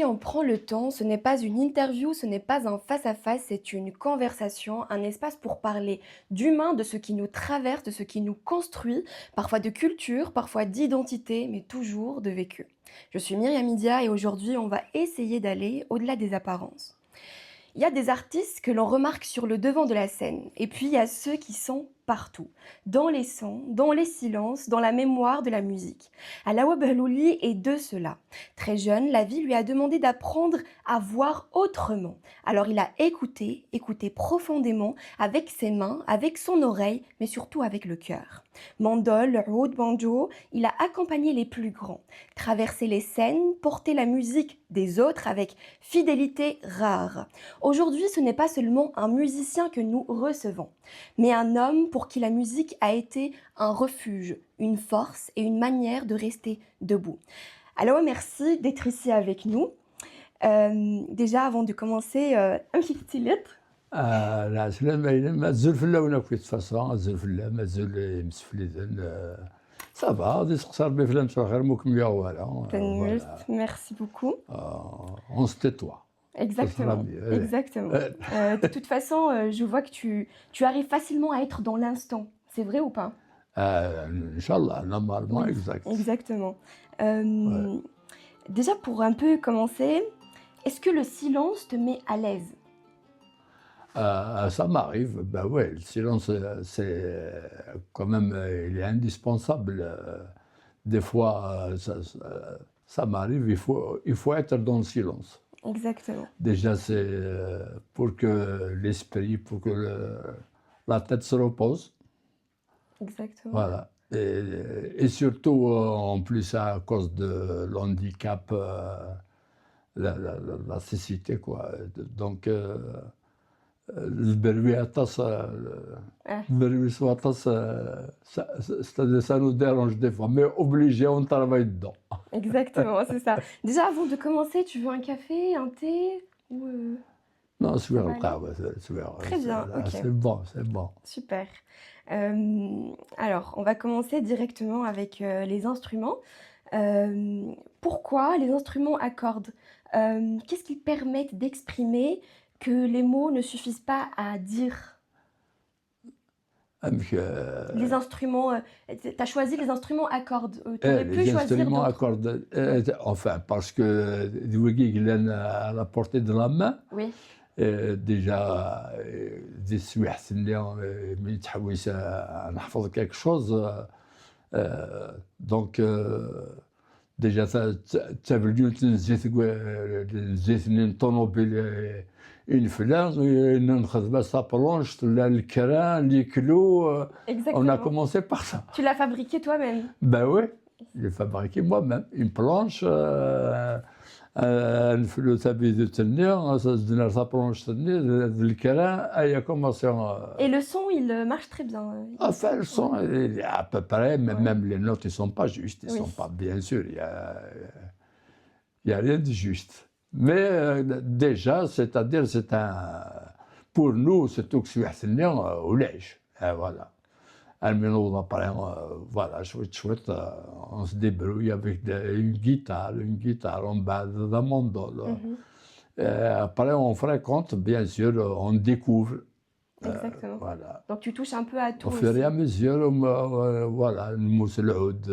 on prend le temps, ce n'est pas une interview, ce n'est pas un face-à-face, c'est une conversation, un espace pour parler d'humain, de ce qui nous traverse, de ce qui nous construit, parfois de culture, parfois d'identité, mais toujours de vécu. Je suis Myriam Idia et aujourd'hui, on va essayer d'aller au-delà des apparences. Il y a des artistes que l'on remarque sur le devant de la scène, et puis il y a ceux qui sont partout, dans les sons, dans les silences, dans la mémoire de la musique. Alawa Behlouli est de cela. Très jeune, la vie lui a demandé d'apprendre à voir autrement. Alors il a écouté, écouté profondément, avec ses mains, avec son oreille, mais surtout avec le cœur. Mandol, oud, banjo, il a accompagné les plus grands, traversé les scènes, porté la musique des autres avec fidélité rare. Aujourd'hui, ce n'est pas seulement un musicien que nous recevons, mais un homme pour qui la musique a été un refuge, une force et une manière de rester debout. Alors merci d'être ici avec nous. Déjà, avant de commencer, un petit lettre. العسلامة مازال في اللون كي تفاصا مازال في اللون مازال مسفليدن صافا غادي تخسر بي فلان خير مكمل والو فوالا Merci beaucoup. اون سي توا Exactement. Exactement. De toute façon, je vois que tu arrives facilement à être dans l'instant. C'est vrai ou pas? ان شاء الله نورمالمون Oui, اكزاكت exactement. Déjà, pour un peu commencer, est-ce que le silence te met à l'aise? Ça m'arrive, ben ouais, le silence, c'est quand même, il est indispensable. Des fois, ça m'arrive, il faut être dans le silence. Exactement. Déjà, c'est pour que l'esprit, pour que la tête se repose. Exactement. Voilà. Et surtout, en plus, à cause de l'handicap, la cécité, quoi. Donc, البروي عطاس البروي سوا عطاس ça nous dérange des fois mais obligé on travaille dedans. Exactement, c'est ça. Déjà, avant de commencer, tu veux un café, un thé ou Non, c'est ça va القهوة Très bien, ok. c'est bon. Super. Alors, on va commencer directement avec les instruments. Pourquoi les instruments à cordes? Qu'est-ce qu'ils permettent d'exprimer que les mots ne suffisent pas à dire? Les instruments, tu as choisi les instruments à cordes. Tu aurais pu Les choisir instruments à d'autres. cordes, enfin, parce que à la portée de la main. Oui, déjà دي السوايع سني ملي تحوس نحفظ quelque chose donc déjà تبليو نزيت طوموبيل une fleur نخدم sa planche le crin les clous on a exactement. commencé par ça. Tu l'as fabriqué toi-même. Ben oui, j'ai fabriqué moi-même une planche نفلو تبي تنير زدنا sa planche تنير الكرا اي commencé. Et le son, il marche très bien. Enfin, le son, à peu près, mais Ouais. même les notes, ils ne sont pas justes. Ils Oui. sont pas, bien sûr, il y a rien de juste. Mais déjà, c'est-à-dire, pour nous, c'est tout que je suis au lège. Voilà. المنوضة après, voilà, chouette, on se débrouille avec une guitare en bas d'un mandol. Mhm. Après, on fréquente, bien sûr, on découvre. Exactement. Voilà. Donc tu touches un peu à tout Au fur aussi. et à mesure, voilà, نموس العود,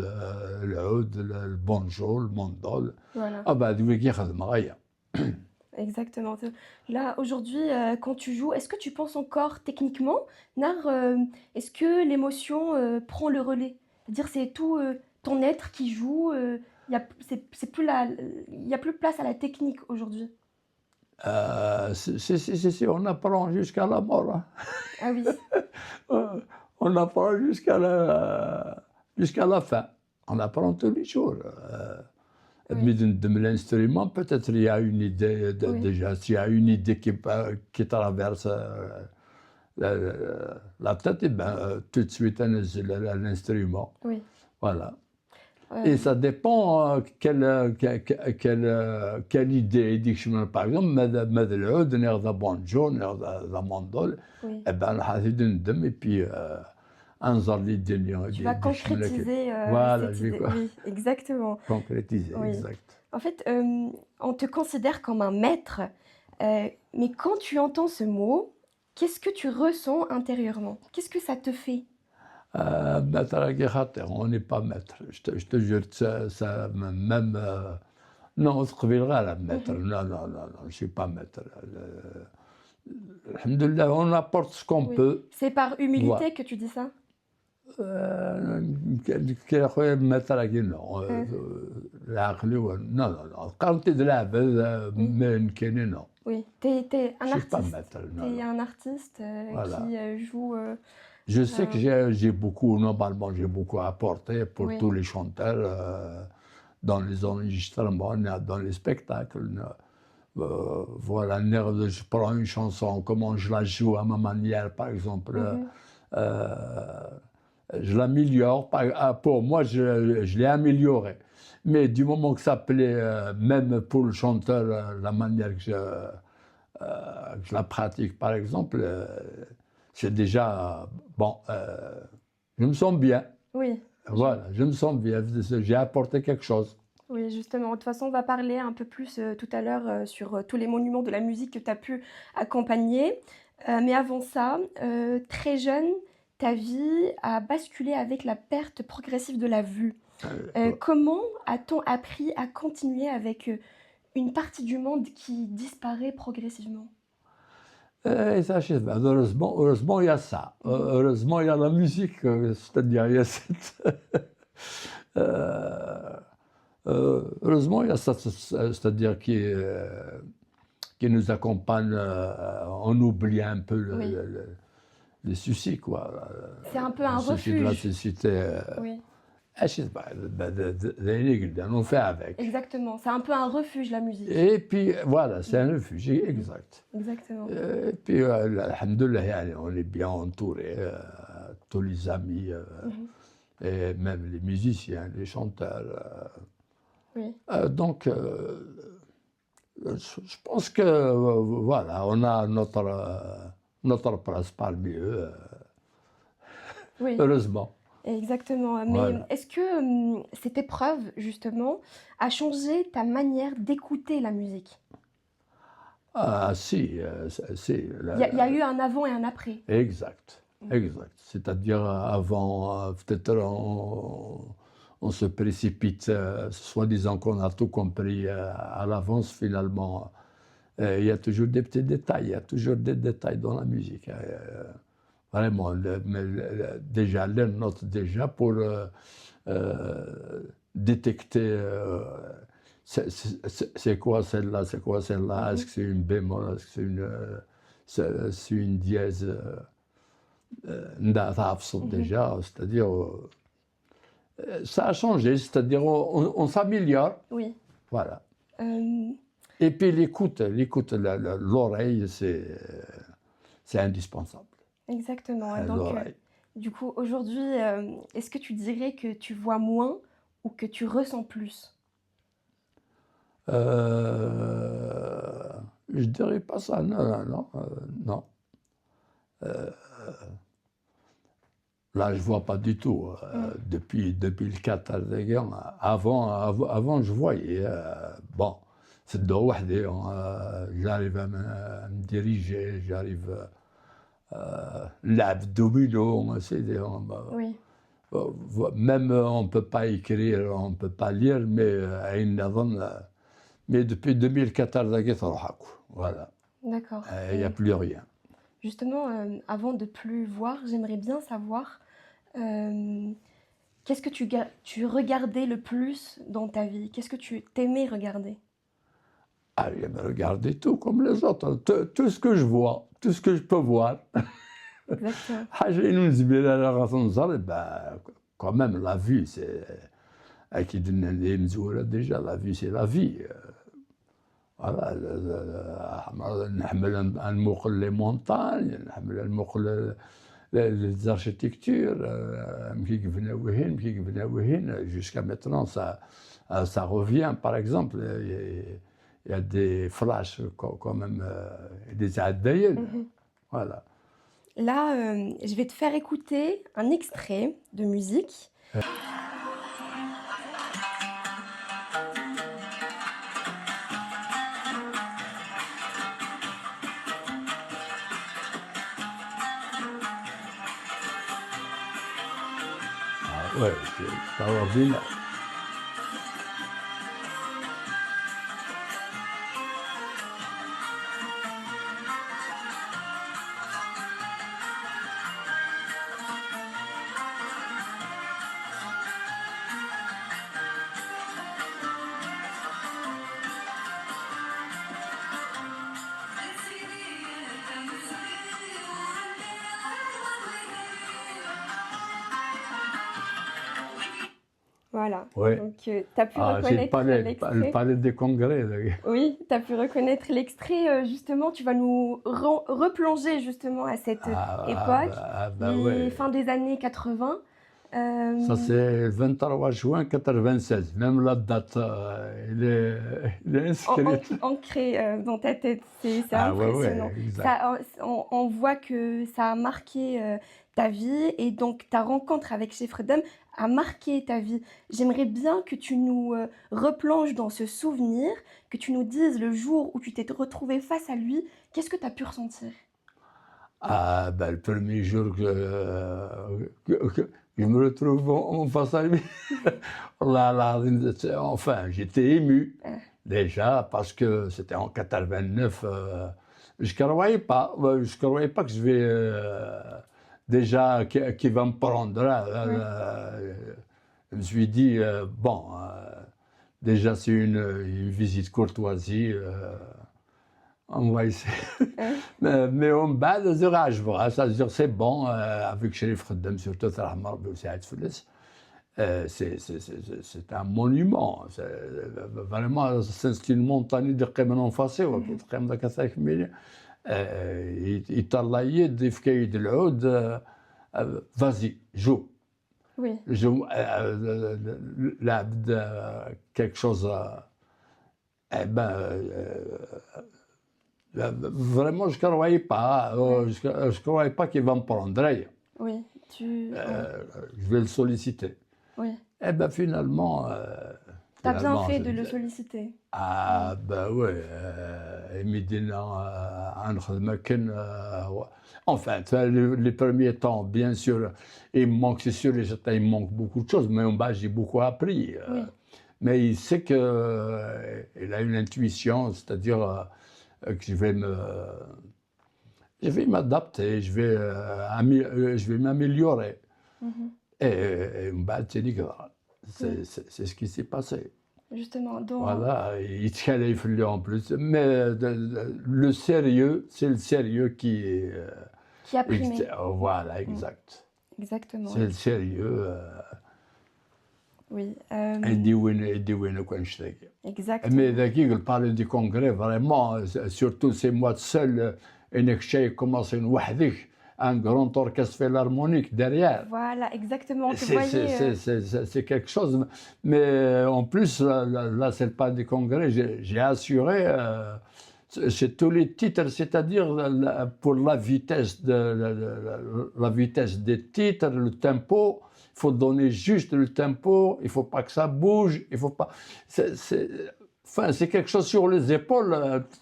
le banjo, le mandol. Voilà. بعد ويجي يخدم غاية. Exactement. Là, aujourd'hui, quand tu joues, est-ce que tu penses encore techniquement, Nar, est-ce que l'émotion prend le relais? C'est-à-dire, c'est tout ton être qui joue, c'est plus il y a plus place à la technique aujourd'hui. Si, on apprend jusqu'à la mort. Hein. Ah oui, On apprend jusqu'à la fin. On apprend tous les jours. oui. De l'instrument, peut-être il y a une idée, Oui. déjà, s'il y a une idée qui traverse la tête, et ben, tout de suite, l'instrument. Oui. Voilà. Et ça dépend quelle idée. Par exemple, ماذا العود ناخذ بونجو ناخذ mandol, Oui. et ben, et puis انظر للدنيا Tu vas باش concrétiser, voilà cette je vais idée. Oui, exactement. concrétiser Oui. exact. En fait, on te considère comme un maître, mais quand tu entends ce mot, qu'est-ce que tu ressens intérieurement? Qu'est-ce que ça te fait? Maître راكي خاطئ on n'est pas maître je te jure ça même non تقبيل غير maître Mmh. non non non non je suis pas maître alhamdoulilah on apporte ce qu'on Oui. peut. C'est par Voilà. humilité que tu dis ça? كي اخويا مثلا راكي نو Mmh. العقل هو نو نو نو قالتي تلعب Oui. من كاينين نو Oui. Tu es un je suis pas artiste. maître Tu non es non un artiste, voilà qui, joue, je sais que un j'ai beaucoup normalement j'ai beaucoup apporté pour oui. tous les chanteurs dans les enregistrements dans les spectacles voilà je prends une chanson comment je la joue à ma manière par exemple Mmh mh. euh, je l'améliore. Pour moi, je l'ai amélioré. Mais du moment que ça plaît, même pour le chanteur, la manière que je la pratique, par exemple, c'est déjà bon. Je me sens bien. Oui. Voilà, je me sens bien. J'ai apporté quelque chose. Oui, justement. De toute façon, on va parler un peu plus, tout à l'heure, sur, tous les monuments de la musique que tu as pu accompagner. Mais avant ça, très jeune, ta vie a basculé avec la perte progressive de la vue. Comment a-t-on appris à continuer avec, une partie du monde qui disparaît progressivement? Et ça, heureusement, il y a ça. Heureusement, il y a la musique, c'est-à-dire, il y a cette. Heureusement, il y a ça, c'est-à-dire qui nous accompagne, on oublie un peu Oui. les soucis, quoi. C'est un peu un Les soucis de la refuge. société. Oui, On fait avec. exactement. C'est un peu un refuge, la musique. Et puis, voilà, c'est un refuge, exact. Exactement. Et puis, alhamdoulilah, yani, on est bien entouré, tous les amis, Mmh. et même les musiciens, les chanteurs. Oui. Donc, je pense que, voilà, on a notre place parmi eux, Oui, heureusement. exactement. Mais Voilà. est-ce que, cette épreuve, justement, a changé ta manière d'écouter la musique? Ah, si, si. Il y a eu un avant et un après. Exact, Mmh. exact. C'est-à-dire, avant, peut-être on se précipite, soi-disant qu'on a tout compris à l'avance, finalement. Il y a toujours des petits détails, il y a toujours des détails dans la musique. Vraiment, déjà, les notes, déjà, pour détecter c'est quoi celle-là, c'est quoi celle-là, Mmh. est-ce que c'est une bémol, est-ce que c'est une dièse Mmh. déjà, c'est-à-dire, ça a changé, c'est-à-dire on s'améliore, Oui. voilà. Hem, Et puis l'écoute, l'oreille, c'est indispensable. exactement. Et donc, L'oreille. du coup, aujourd'hui, est-ce que tu dirais que tu vois moins ou que tu ressens plus? Je dirais pas ça, non, non, non, non. Là, je vois pas du tout. Mmh. Depuis le 14 avant, je voyais. Bon, c'est de وحدي, j'arrive à me diriger, j'arrive لعب دومينو, Oui. même on peut pas écrire, on peut pas lire, mais عين نظن, mais depuis 2014 هاكي تروح هاكو, voilà. D'accord. Il n'y a Et plus rien. justement, avant de plus voir, j'aimerais bien savoir, qu'est-ce que tu regardais le plus dans ta vie? Qu'est-ce que tu t'aimais regarder? Ah, j'aime regarder tout comme les autres, tout ce que je vois, tout ce que je peux voir. Exactement. حاجة بالنسبة لي غادي نزر, quand même la vue c'est أكيد اللي مزورة déjà la vue c'est la vie. Voilà, نحمل نموق les montagnes, نموق les architectures, jusqu'à maintenant ça revient. Par exemple, il y a des flashs quand même, des عدايل, Mmh. voilà. Là, je vais te faire écouter un extrait de musique. Ah ouais, c'est extraordinaire. Voilà, Oui. donc tu as pu Ah, c'est reconnaître le l'extrait? palais des congrès. Là. Oui, tu as pu reconnaître l'extrait, justement, tu vas nous replonger justement à cette époque, Ah bah les ouais. fins des années 80. Ça, Hem, c'est le 23 juin 96. Même la date, il est inscrite. ancré, dans ta tête, c'est Ah ouais, impressionnant. ouais, exact. Ça, on voit que ça a marqué, ta vie et donc ta rencontre avec Chez Freedom a marqué ta vie. J'aimerais bien que tu nous, replonges dans ce souvenir, que tu nous dises le jour où tu t'es retrouvée face à lui, qu'est-ce que tu as pu ressentir? Ah, ben, le premier jour que je me retrouve en face à lui, enfin, j'étais ému, Heu, déjà, parce que c'était en 89. Je ne croyais pas, je croyais pas que je vais, déjà, qu'il va me prendre. ouais. Je me suis dit, bon, déjà, c'est une visite courtoisie. On va essayer. Mais ومن بعد زوغ عجبو c'est-à-dire c'est bon avec Chérif Khaddam surtout الله يرحمه ربي ويسعد فلس c'est un monument vraiment c'est une montagne de قيمة منفصلة وكي تقيم ذاك 5 مليون يطلع يد في كايد العود vas-y joue Oui, joue لعب quelque chose eh ben vraiment, je ne croyais pas. ouais, Je ne croyais pas qu'il va me prendre. oui, ouais, Je vais le solliciter. oui. Eh bien, finalement, Tu as bien fait de le solliciter. Mmh. ah ben ouais, يمدينا نخدم كان enfin, les premiers temps, bien sûr, il me manque, c'est sûr, il me manque beaucoup de choses, mais bah, j'ai beaucoup appris. Oui, Mais il sait que, il a une intuition, c'est-à-dire que je vais m'adapter, je vais m'améliorer. mmh, Et bah, oui, c'est ce qui s'est passé. justement, Voilà, il tient les en plus. Mais le sérieux, c'est le sérieux qui est. qui a primé. Voilà, Mmh, exact. exactement, C'est le sérieux. oui, يدي وين كان شتاقي. Mais exactement. ذاك il parlait du congrès, vraiment, surtout ces mois seul, انك شايف commencer وحدك, un grand orchestre philharmonique derrière. Voilà, exactement, on te voyait, C'est quelque chose. Mais en plus, là c'est le pas du congrès, j'ai assuré c'est tous les titres, c'est-à-dire pour la vitesse, la vitesse des titres, le tempo. Il faut donner juste le tempo, il ne faut pas que ça bouge, il faut pas. Enfin, c'est quelque chose sur les épaules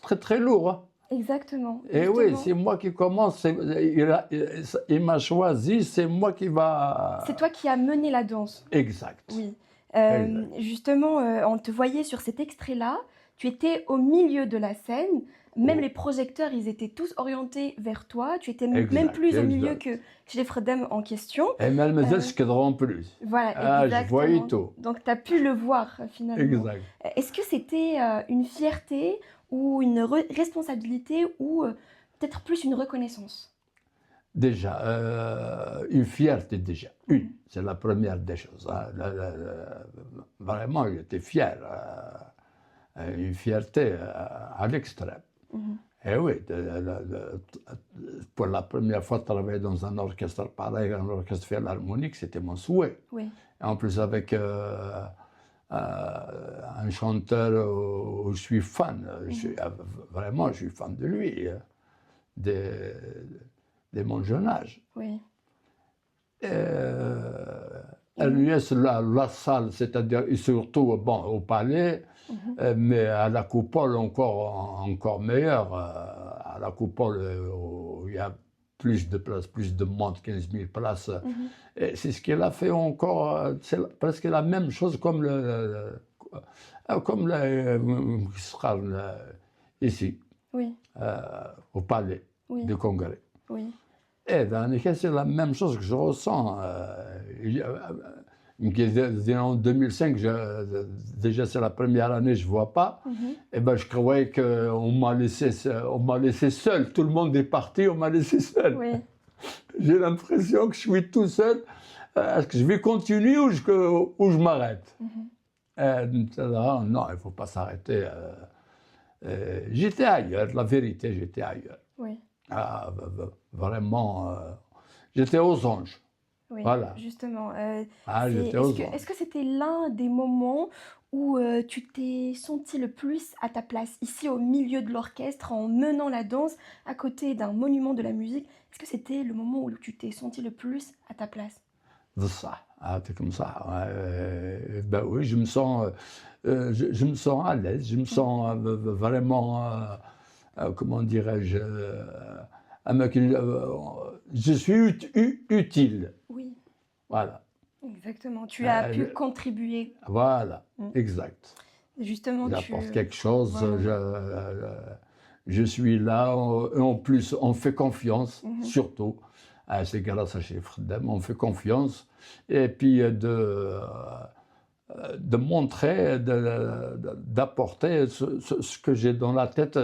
très très lourd. Hein. exactement, Et oui, justement. c'est moi qui commence, il m'a choisi, c'est moi qui va. C'est toi qui as mené la danse. Exact. Oui. Exact. Justement, on te voyait sur cet extrait-là, tu étais au milieu de la scène, même Oh. les projecteurs, ils étaient tous orientés vers toi, tu étais Exact, même plus au milieu exact. que chez Freedom en question. Et mademoiselle, ce qu'il en plus. Voilà, Ah, je voyais exactement. tout. Donc tu as pu le voir finalement. Exact. Est-ce que c'était une fierté ou une responsabilité ou peut-être plus une reconnaissance? Déjà, une fierté déjà. Une, c'est la première des choses. Hein. Vraiment, j'étais fier. Une fierté à l'extrême. Mhm. Et oui, pour la première fois travailler dans un orchestre pareil, un orchestre philharmonique, c'était mon souhait. Oui. Et en plus avec un chanteur où je suis fan, vraiment je suis fan de lui. dès mon jeune âge. Oui. Elle lui laisse la salle, c'est-à-dire, et surtout bon, au palais, mais à la coupole encore meilleur. À la coupole, il y a plus de places, plus de monde, 15 000 places. Et c'est ce qu'elle a fait encore, c'est presque la même chose comme ici, Oui. au palais Oui. du Congrès. Oui. Et c'est la même chose que je ressens. En 2005, déjà c'est la première année, je ne vois pas. Et ben, je croyais qu'on m'a laissé seul. Tout le monde est parti, on m'a laissé seul. Oui. J'ai l'impression que je suis tout seul. Est-ce que je vais continuer ou je m'arrête? Non, il ne faut pas s'arrêter. J'étais ailleurs, la vérité, j'étais ailleurs. Oui. Vraiment, j'étais aux anges. Oui, Voilà. justement. J'étais aux anges. Est-ce que c'était l'un des moments où tu t'es senti le plus à ta place, ici au milieu de l'orchestre, en menant la danse, à côté d'un monument de la musique? Est-ce que c'était le moment où tu t'es senti le plus à ta place? بصح comme ça. Ben oui, je me sens à l'aise, je me sens vraiment, comment dirais-je, je suis utile. Oui, Voilà. exactement. Tu as pu contribuer. Voilà, exact. Justement, J'apporte quelque chose, voilà. je suis là, en plus on fait confiance, surtout. C'est grâce à Cherif Khaddam, on fait confiance. Et puis de montrer, d'apporter ce que j'ai dans la tête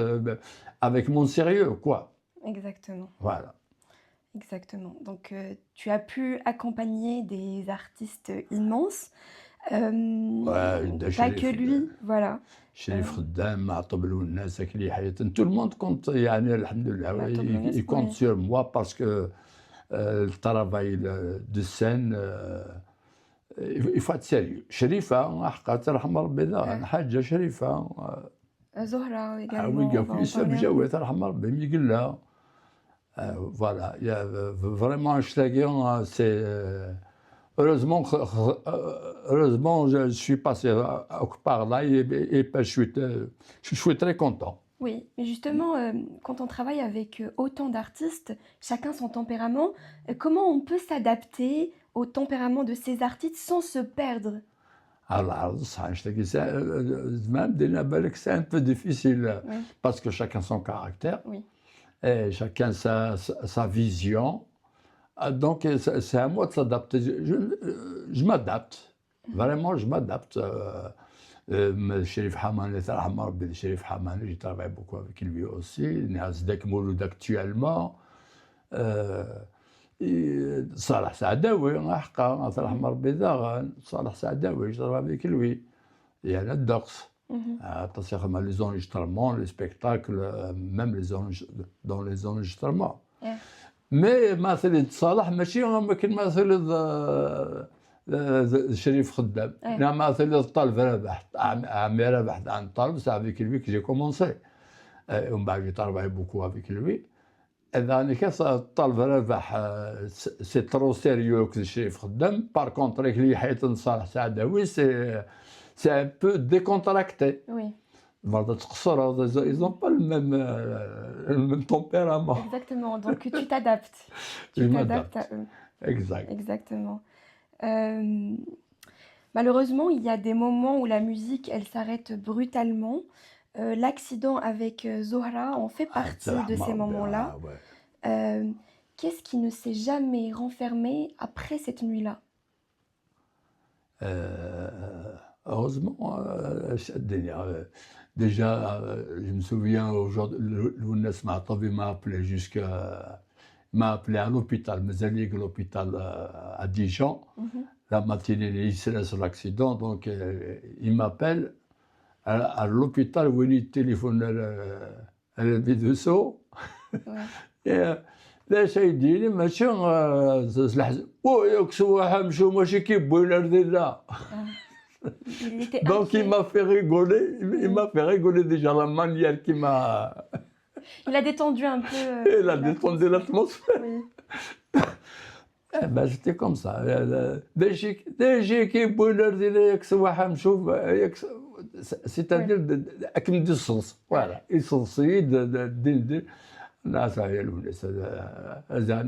avec mon sérieux, quoi. Exactement. Voilà. Exactement. Donc, tu as pu accompagner des artistes immenses. Pas que lui, voilà. Cherif Khaddam, Ma'tab Lounas, Akli Hayatan, tout le monde compte, alhamdoulilah, il compte sur moi parce que le travail de scène, il faut être sérieux. Sherifa, حقات رحم ربي ذا حاجة شريفة. Zohra également. Oui, il y a plus بجوات رحم ربي يقول لها. Voilà, il y a vraiment un Schlager, c'est heureusement je suis passé par là et je suis très content. Oui, mais justement, quand on travaille avec autant d'artistes, chacun son tempérament, comment on peut s'adapter au tempérament de ces artistes sans se perdre? Alors, c'est un peu difficile parce que chacun son caractère, et chacun sa vision. Donc, c'est à moi de s'adapter. Je m'adapte, vraiment, je m'adapte. Cherif Hamani, Cherif Hamani, je travaille beaucoup avec lui aussi. Niazdek Mouloud actuellement. Salah Saadawi, Salah Bédaran, Salah Saadawi, je travaille avec lui. Il y a la danse. Les enregistrements, les spectacles, même dans les enregistrements. Mais مثل صلاح ماشي كاين مثل Cherif Khaddam. مثل الطلب رابح عمي رابح عن طلب c'est avec lui que j'ai commencé. ومن بعد j'ai travaillé beaucoup avec lui. ذلك الطلب رابح c'est trop sérieux que Cherif Khaddam. Par contre avec اللي حيتن صالح سعداوي c'est un peu décontracté. Oui. Ils n'ont pas le même tempérament. Exactement, donc tu t'adaptes. Tu t'adaptes à eux. Exact. Exactement. Malheureusement, il y a des moments où la musique, elle s'arrête brutalement. L'accident avec Zohra en fait partie de ces moments-là. Qu'est-ce qui ne s'est jamais renfermé après cette nuit-là? Heureusement, déjà, je me souviens, aujourd'hui, Lounas Ma'tabi m'a appelé m'a appelé à l'hôpital, l'hôpital à Dijon. La matinée, il s'est sur l'accident, donc il m'appelle à l'hôpital où il téléphone à la Bidosso. Et ليش يديني ماشي وياك سواها مشو ماشي كيبغيو لا. Donc il m'a fait rigoler, la manière qu'il m'a. Il a détendu un peu, Il a détendu l'atmosphère. oui. Eh ben, c'était comme ça. دايجي كيبغيو يدير ياك واحد مشوف ياك c'est-à-dire كيما دير الصوص فوالا يصوصي دين الناس هي الناس هذا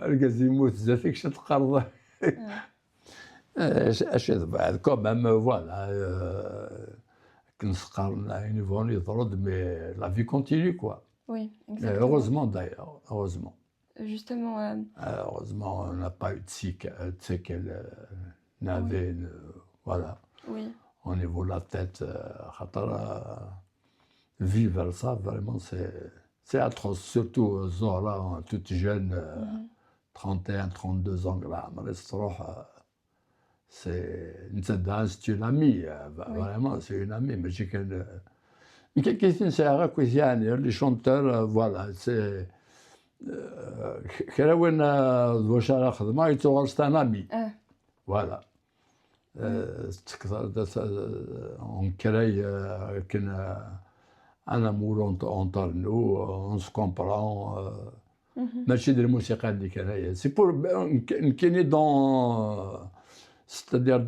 الكاز يموت زافيك شي تقرض اش بعد كومام فوالا كنسقر ينفون يطرد مي لا في كونتينيو كوا Oui, exactement. heureusement d'ailleurs heureusement. Justement, Heureusement, on n'a pas eu de séquelles نافي voilà oui, au niveau de la tête خاطر vivre ça vraiment c'est atroce surtout Zora toute jeune 31 32 ans là عمرها تروح c'est une amie vraiment c'est une amie ماشي كان كاين ساعه كويس يعني les chanteurs voilà c'est كرا وين واش انا خدمه يتوغل ستانامي فوالا اون كراي كنا انا مور اونتر نو اون سو كومبرون ماشي ديال الموسيقى اللي كان سي بور كايني دون ستادير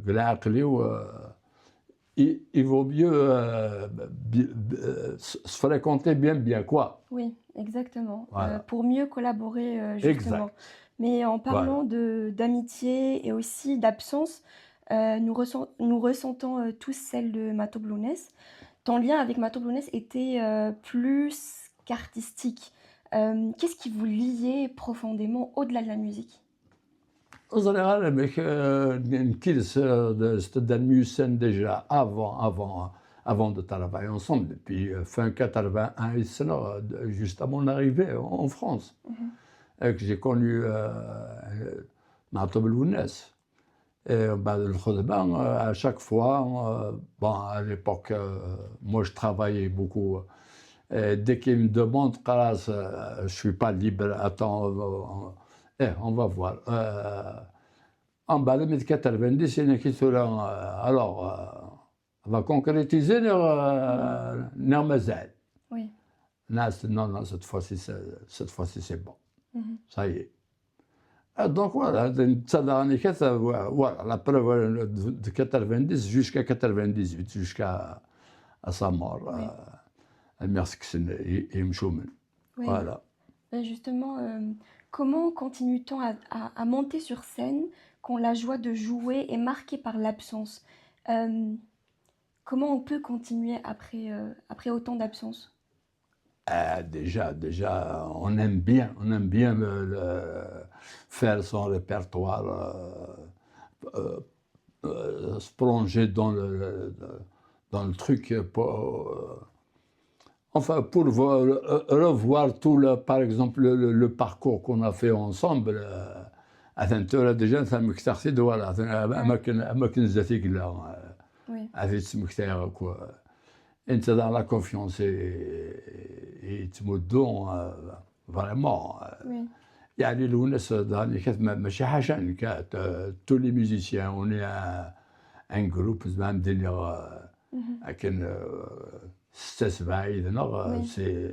العقلي و il vaut mieux se fréquenter bien quoi. oui, exactement. Voilà. Pour mieux collaborer, justement. Exact. Mais en parlant Voilà. d'amitié et aussi d'absence, nous ressentons tous celle de Mato Blounes. Ton lien avec Mato Blounes était plus qu'artistique. Qu'est-ce qui vous liait profondément au-delà de la musique? En général, c'était des musiciens déjà avant de travailler ensemble, depuis fin 81, juste à mon arrivée en France, et que j'ai connu Mato Blounes. Et le Khodban, à chaque fois, bon, à l'époque, moi je travaillais beaucoup. Et dès qu'il me demande, je ne suis pas libre, attends, on va voir. En bas de 90, il y a qui sont là. Alors, on va concrétiser nos mazal. Oui. Non, cette fois-ci, c'est bon. Ça y est. Donc voilà, voilà, la preuve de 90 jusqu'à 98, jusqu'à sa mort. Merci que c'est Mchoumen. Oui. Voilà. Justement, comment continue-t-on à monter sur scène quand la joie de jouer est marquée par l'absence? Comment on peut continuer après autant d'absence? Déjà, on aime bien faire son répertoire, se plonger dans le truc. Enfin, pour revoir tout par exemple, le parcours qu'on a fait ensemble. déjà, ça me كثرتي voilà, أماكن ذاتي كلها. عرفتي تسمكتها quoi. انت dans la confiance et تمدو vraiment. يعني الوناس داني كانت ماشي حاجه كانت tous les musiciens on est un groupe زعما مدير لكن 6 عندنا سي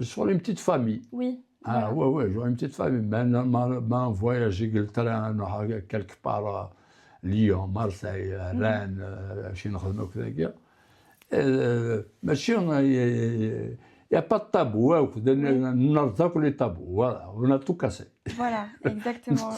شغل une petite famille. Oui. Ah ouais, j'aurais une petite famille. Mais voyager quelque part, Lyon, Marseille, Rennes, chez nous, il n'y a pas de tabou. On a les tabous. Voilà, on a tout cassé. Voilà, exactement.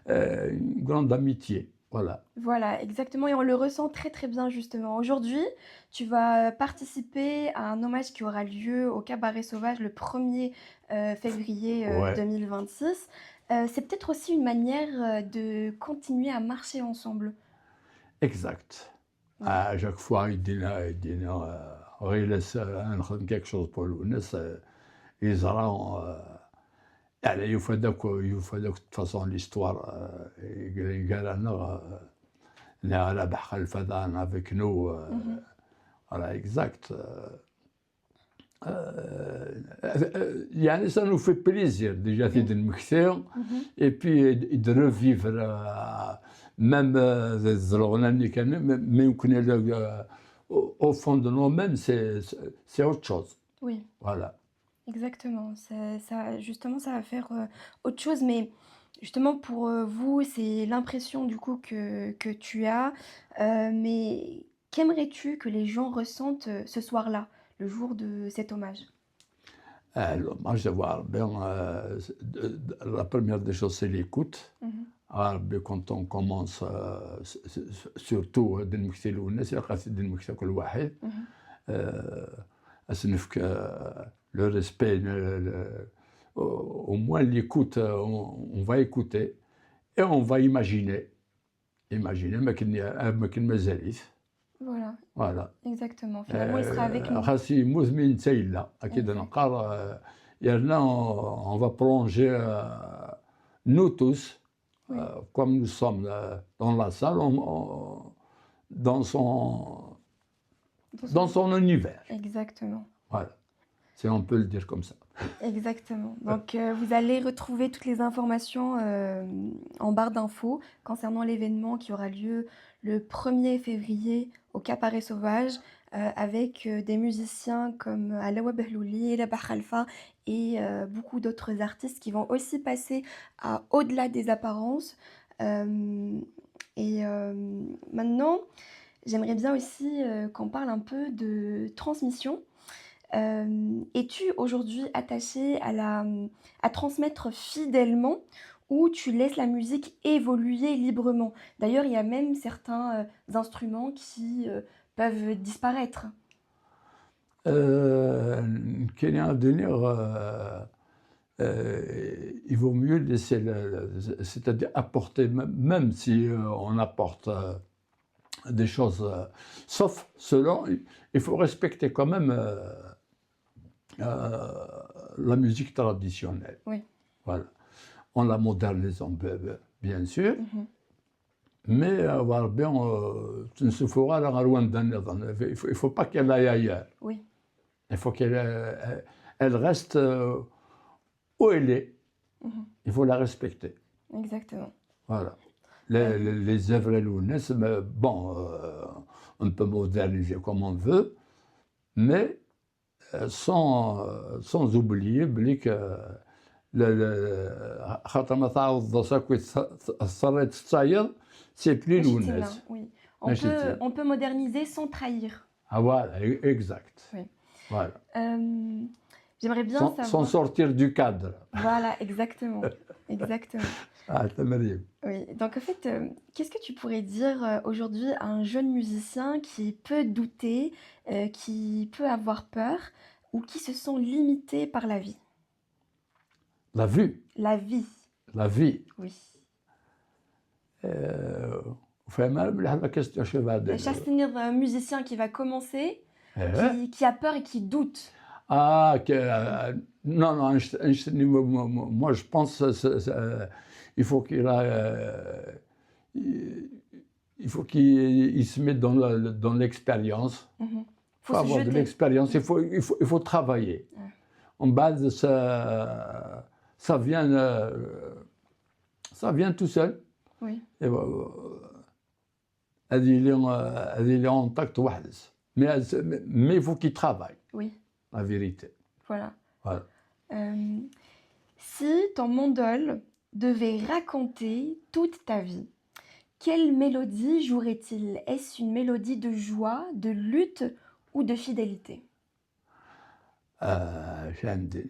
Une grande amitié. Voilà. Voilà, exactement, et on le ressent très très bien justement. Aujourd'hui, tu vas participer à un hommage qui aura lieu au Cabaret Sauvage le 1er février 2026. C'est peut-être aussi une manière de continuer à marcher ensemble. Exact. À chaque fois, il dit quelque chose pour l'UNES, ils auront. يعني يفدك de toute façon l'histoire قال لنا ربح الفضان avec nous voilà exact يعني ça nous fait plaisir déjà de المكثير et puis de revivre même الغنى اللي كان ما يمكن au fond de nous-mêmes, c'est autre chose. Oui, Voilà. exactement. Justement, ça va faire autre chose, mais justement pour vous, c'est l'impression du coup que tu as. Mais qu'aimerais-tu que les gens ressentent ce soir-là, le jour de cet hommage? Moi, je vois bien, la première des choses, c'est l'écoute. Mhm. Ben, quand on commence, surtout المكتب والناس اللي قاصدين المكتب كل واحد Mhm. أصنف le respect, au moins l'écoute, on va écouter et on va imaginer. Imaginer, ما كان مازاليش. Voilà, Voilà. exactement. Finalement, il sera avec nous. خاص يموت من نتايلا أكيد Exact. نقار يالنا on va prolonger nous tous Oui. comme nous sommes dans la salle dans Dans son univers. Exactement. Voilà, si on peut le dire comme ça. Exactement. Donc, vous allez retrouver toutes les informations en barre d'infos concernant l'événement qui aura lieu le 1er février au Cabaret Sauvage avec des musiciens comme Alawa Behlouli, Rabah Khalfa et beaucoup d'autres artistes qui vont aussi passer au-delà des apparences. Maintenant, j'aimerais bien aussi qu'on parle un peu de transmission. Es-tu aujourd'hui attaché à transmettre fidèlement ou tu laisses la musique évoluer librement? D'ailleurs, il y a même certains instruments qui peuvent disparaître. كاين الدنيا il vaut mieux laisser c'est-à-dire apporter même si on apporte des choses sauf selon il faut respecter quand même la musique traditionnelle. Oui. Voilà. En la modernisant bien sûr. Mhm. Mais avoir bien تنسفوها على غروان النظام. Il faut pas qu'elle aille ailleurs. Oui, Il faut qu'elle elle reste où elle est. Mhm. Il faut la respecter. exactement. Voilà. Les œuvres lounes, bon, on peut moderniser comme on veut, mais sans oublier que خاطر ما تعوض صاكوي صريت الصاير c'est plus Légitime, lounes. oui. Légitime. On peut moderniser sans trahir. Ah voilà, exact. Oui. Voilà. J'aimerais bien Sans savoir. sortir du cadre. Voilà, exactement. Exactement. Ah, تمام. Oui, donc en fait, qu'est-ce que tu pourrais dire aujourd'hui à un jeune musicien qui peut douter, qui peut avoir peur ou qui se sent limité par la vie? La vue, La vie, la vie. oui. فاهمة مليح la question شو بعد. Chastenir un musicien qui va commencer, إيه. qui a peur et qui doute. Ah, non, non, Einstein, moi je pense il faut qu'il a, il faut qu'il se mette dans l'expérience. Mhm. Il Faut faut se avoir de jeter. l'expérience, il faut travailler. Ouais. En base, ça vient tout seul. Oui, Et هذه اللي en tact وحدس. Mais il faut qu'il travaille, oui, la vérité. voilà. Voilà. Si ton mandole devait raconter toute ta vie, quelle mélodie jouerait-il? Est-ce une mélodie de joie, de lutte ou de fidélité? عندي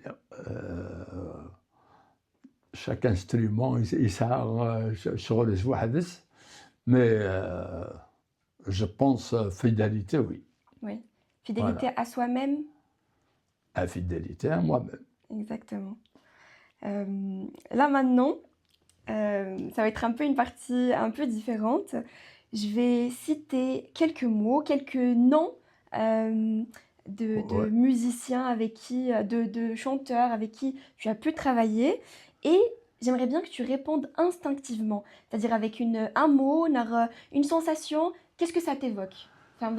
chaque instrument يسعى شغل وحدس mais je pense fidélité oui. Oui, fidélité Voilà. à soi-même, Infidélité à moi-même. exactement. Là maintenant, ça va être un peu une partie un peu différente. Je vais citer quelques mots, quelques noms de Ouais. musiciens avec qui, de chanteurs avec qui tu as pu travailler. Et j'aimerais bien que tu répondes instinctivement, c'est-à-dire avec un mot, une sensation. Qu'est-ce que ça t'évoque? Enfin,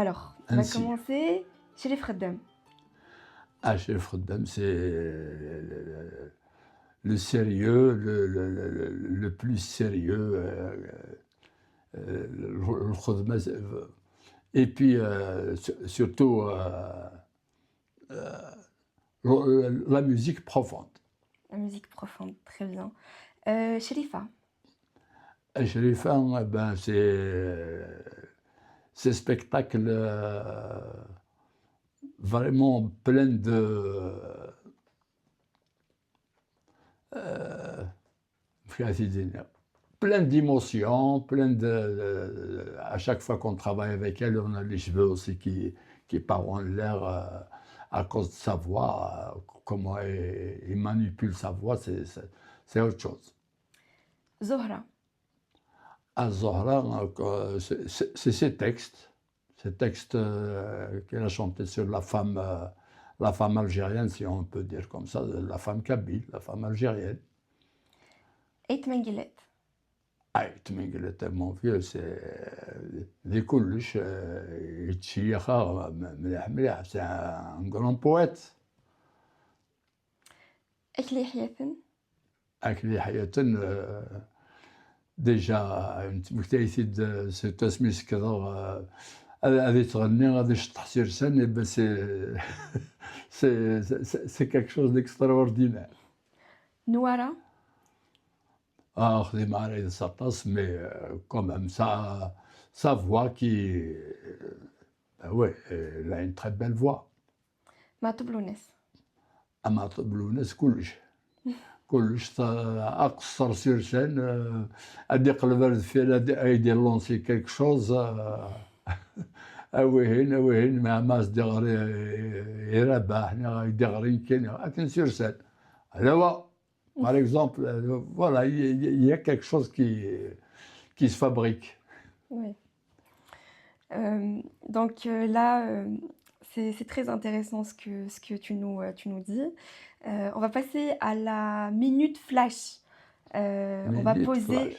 Alors, on va Ainsi. commencer chez les Freddem. Chef Khaddam, c'est le sérieux, le plus sérieux, الخدمة. Et puis surtout la musique profonde. La musique profonde, très bien. Sherifa, Sherifa, ben, c'est spectacle vraiment plein de plein d'émotions, à chaque fois qu'on travaille avec elle, on a les cheveux aussi qui partent en l'air à cause de sa voix, comment il manipule sa voix, c'est autre chose. Zohra, À Zohra, c'est ses textes qu'elle a chantés sur la femme algérienne, si on peut dire comme ça, la femme kabyle, la femme algérienne. Ait Mengelet, تمنقلت mon vieux, c'est ذي كلش يتشيخها مليح مليح, c'est un grand poète. Ekli Hyathen, أكلي حياة ديجا مكتايثيد سي تسميس كذا هذه تغني غادي تشطح سيرسان بس سي quelque chose d'extraordinaire. Nouara, خذي معنا sa place, mais quand même sa voix qui ouais, elle a une très belle voix. Matoblounes, أما طبلوناس كلش أقصر سيرسان أدي قلب الفيل أيدي لونسي كيك شوز أوهين مع ماس دغري يربحنا يدغري كاين لكن سيرسان هذا هو. Par exemple, voilà, il y a quelque chose qui se fabrique. oui. Donc là, c'est très intéressant ce que tu nous dis. On va passer à la minute flash. On va poser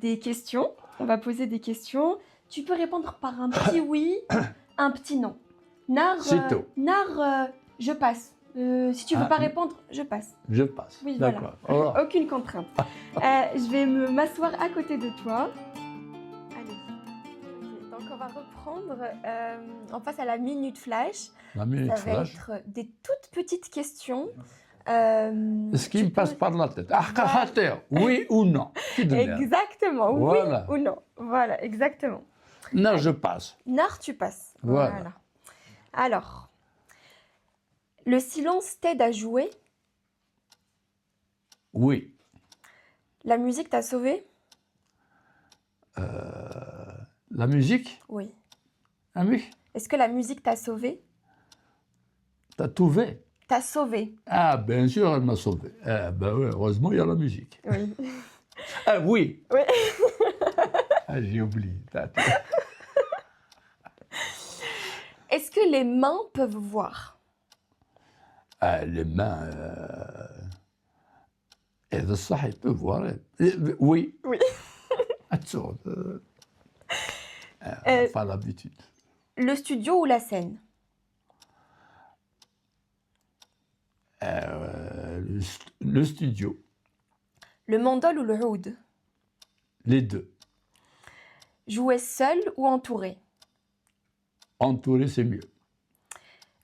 des questions. On va poser des questions. Tu peux répondre par un petit oui, un petit non. Nar, je passe. Si tu veux pas répondre, je passe. Je passe. Oui, d'accord. Voilà. Aucune contrainte. Je vais m'asseoir à côté de toi. Allez. Okay. Donc on va reprendre. On passe à la minute flash. La minute Ça va flash. être des toutes petites questions. Ce qui me passe par la tête. Oui ou non. Exactement. Voilà. Oui ou non. Voilà, exactement. Non, je passe. Nar, tu passes. Voilà. Alors, le silence t'aide à jouer. Oui. La musique t'a sauvé. La musique? Oui. Ah oui. Est-ce que la musique t'a sauvé? T'as trouvé? T'a sauvé. Ah, bien sûr, elle m'a sauvé. Ah, ben oui, heureusement, il y a la musique. Oui. Ah oui. Oui. Ah, j'ai oublié. Est-ce que les mains peuvent voir? Les mains. هذا الصح il peut voir. Oui. Oui. Attends. Pas l'habitude. Le studio ou la scène? Le studio. Le mandol ou le oud? Les deux. Jouer seul ou entouré? Entouré, c'est mieux.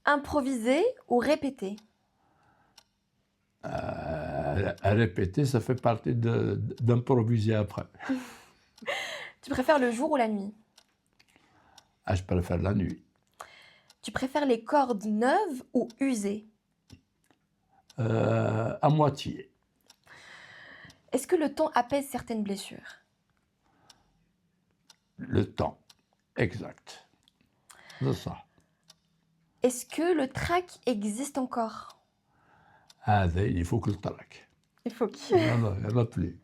Improviser ou répéter? À répéter, ça fait partie d'improviser après. Tu préfères le jour ou la nuit? Ah, je préfère la nuit. Tu préfères les cordes neuves ou usées? À moitié. Est-ce que le temps apaise certaines blessures? Le temps, exact. C'est ça. Est-ce que le trac existe encore? Il faut que le trac. Il faut qu'il... Non, il n'y en a plus.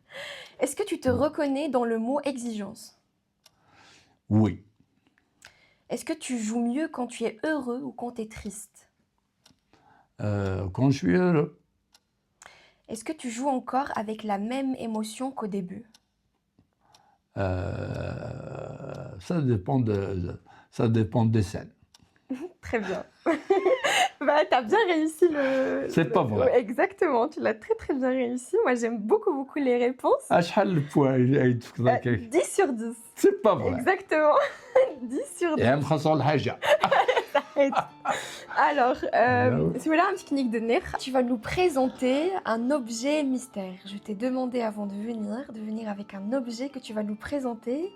Est-ce que tu te reconnais dans le mot exigence? Oui. Est-ce que tu joues mieux quand tu es heureux ou quand tu es triste? Quand je suis heureux. Est-ce que tu joues encore avec la même émotion qu'au début? Ça dépend des scènes. Très bien. Bah, tu as bien réussi C'est pas vrai. Ouais, exactement, tu l'as très très bien réussi. Moi, j'aime beaucoup beaucoup les réponses. شحال البوان اللي يتفكر كيك 10 sur 10. C'est pas vrai. Exactement. 10 sur 10. يا مخلصوا الحاجة. Alors, oui. c'est voilà un petit clinique de nerfs. Tu vas nous présenter un objet mystère. Je t'ai demandé avant de venir avec un objet que tu vas nous présenter.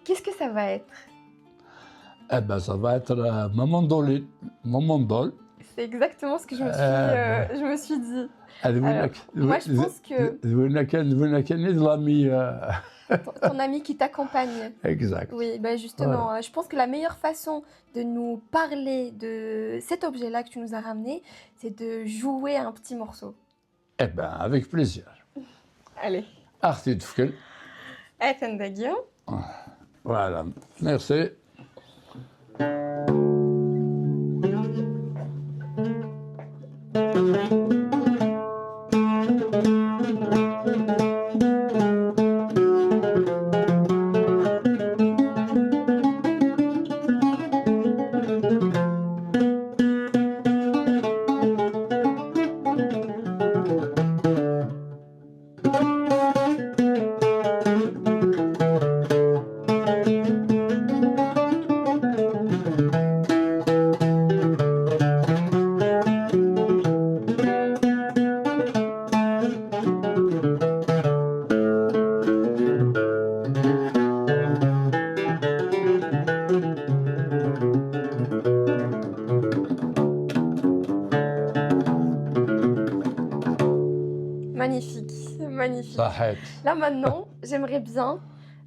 Qu'est-ce que ça va être? Eh ben, ça va être ma mandoline, mon mandole. C'est exactement ce que je me suis dit. Alors, moi, je pense que l'ami. ton ami qui t'accompagne. Exact. Oui, ben justement, je pense que la meilleure façon de nous parler de cet objet-là que tu nous as ramené, c'est de jouer un petit morceau. Eh ben, avec plaisir. Allez. Arti Tfkel. Atendagio. Voilà, merci. Magnifique, magnifique. صحيت. Là maintenant, j'aimerais bien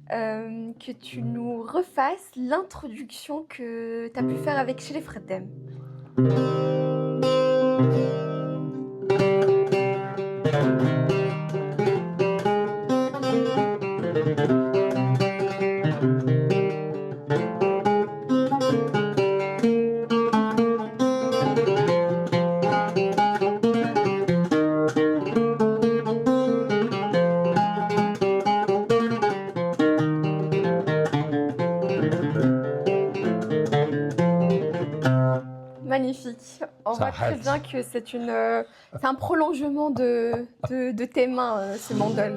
que tu nous refasses l'introduction que tu as pu faire avec Chez les Fredem. Magnifique. On voit très bien que c'est un prolongement de tes mains, ce mandol.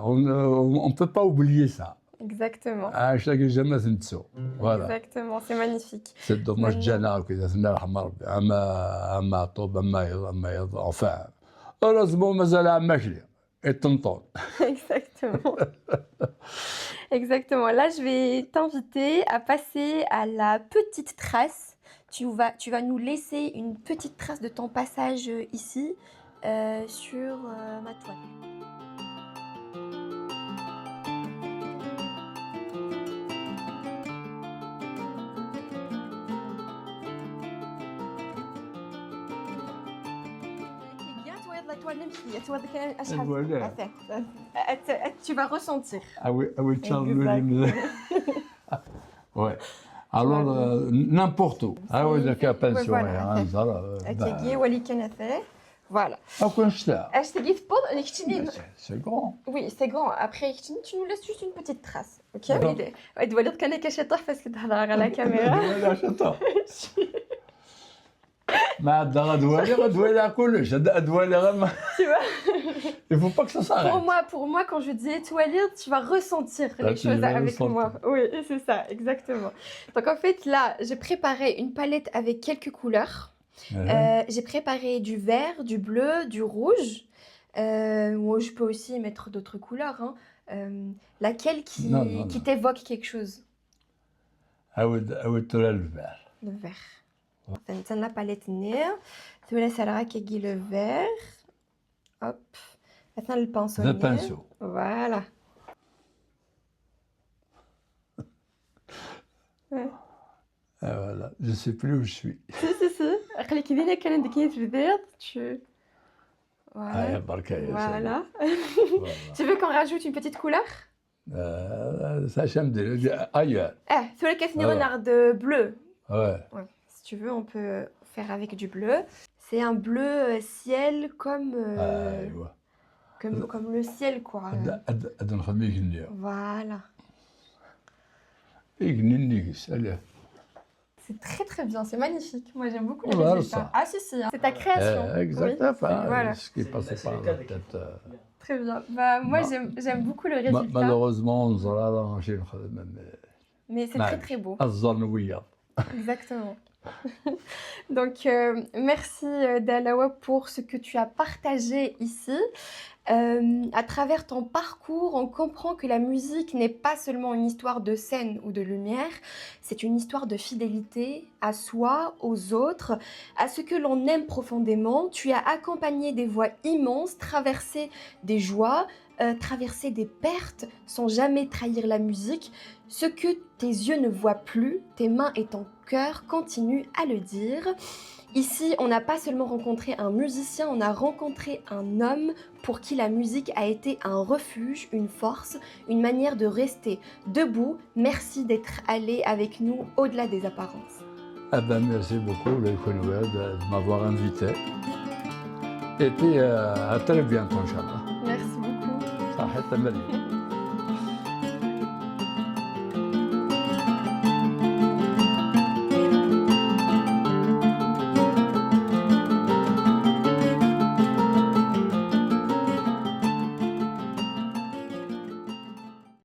On ne peut pas oublier ça. Exactement. Voilà. Exactement, c'est magnifique. C'est dommage جانا وكذا ثنا الحمر ربي اما طوب اما يض enfin heureusement مازال عم ماشي الطنطون. Exactement. Exactement. Là, je vais t'inviter à passer à la petite trace. Tu vas nous laisser une petite trace de ton passage ici sur ma toile. Tu vas ressentir. Ah oui, ouais. Alors, n'importe où. Ah oui, d'accord, pension. Voilà. C'est grand. Oui, c'est grand. Après, tu nous laisses juste une petite trace. Ok? Parce que tu as la caméra. ما غدوالي على كلش هذا ادوالي Tu vois? Il faut pas que ça s'arrête. Pour moi, quand je dis étoiler, tu vas ressentir les choses avec moi. Oui, c'est ça, exactement. Donc en fait, là, j'ai préparé une palette avec quelques couleurs. J'ai préparé du vert, du bleu, du rouge. Moi, je peux aussi mettre d'autres couleurs. Hein. Laquelle qui t'évoque quelque chose? le vert. Le vert. C'est la palette nez. Tu laisses à la le vert. Hop. Maintenant le pinceau. Le pinceau. Voilà. Ouais. Voilà. Je ne sais plus où je suis. Si. Voilà. Voilà. Tu veux qu'on rajoute une petite couleur? Ça, j'aime bien. Ailleurs. Sur le café de bleu. Ouais. Si tu veux, on peut faire avec du bleu. C'est un bleu ciel comme le ciel, quoi. Voilà. C'est très très bien, c'est magnifique. Moi j'aime beaucoup les Voilà résultats. ça. Ah si si, hein. C'est ta création. Exactement, Oui. enfin, Voilà. ce qui passait par la tête. Très bien. Bah, moi Ma- j'aime beaucoup le résultat, malheureusement, نزرع ماشي نخدم mais c'est très très beau. الظنوية. Exactement. Donc, merci Dalawa pour ce que tu as partagé ici. À travers ton parcours, on comprend que la musique n'est pas seulement une histoire de scène ou de lumière, c'est une histoire de fidélité à soi, aux autres, à ce que l'on aime profondément. Tu as accompagné des voix immenses, traversé des joies, traversé des pertes sans jamais trahir la musique. Ce que tes yeux ne voient plus, tes mains et ton cœur continuent à le dire. Ici, on n'a pas seulement rencontré un musicien, on a rencontré un homme pour qui la musique a été un refuge, une force, une manière de rester debout. Merci d'être allé avec nous au-delà des apparences. Eh ben, merci beaucoup, les Kounoued, de m'avoir invité. Et puis, à très bientôt, Inch'Allah. Merci beaucoup. صحة مليء.